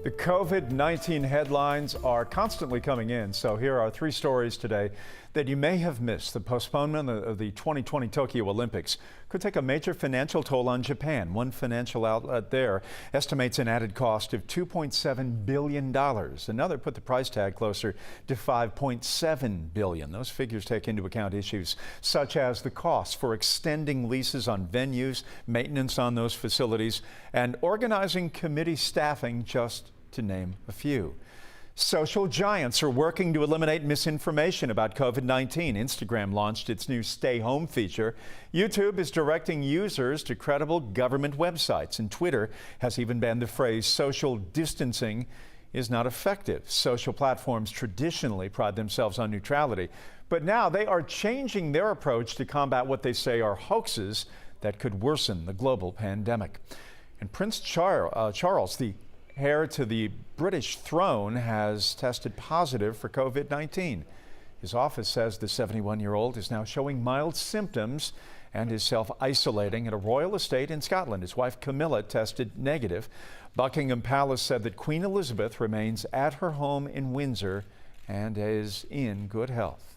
The COVID-19 headlines are constantly coming in, so here are three stories today that you may have missed. The postponement of the 2020 Tokyo Olympics could take a major financial toll on Japan. One financial outlet there estimates an added cost of $2.7 billion. Another put the price tag closer to $5.7 billion. Those figures take into account issues such as the cost for extending leases on venues, maintenance on those facilities, and organizing committee staffing, just to name a few. Social giants are working to eliminate misinformation about COVID-19. Instagram launched its new Stay Home feature. YouTube is directing users to credible government websites, and Twitter has even banned the phrase social distancing is not effective. Social platforms traditionally pride themselves on neutrality, but now they are changing their approach to combat what they say are hoaxes that could worsen the global pandemic. And Prince Charles, the heir to the British throne, has tested positive for COVID-19. His office says the 71-year-old is now showing mild symptoms and is self-isolating at a royal estate in Scotland. His wife Camilla tested negative. Buckingham Palace said that Queen Elizabeth remains at her home in Windsor and is in good health.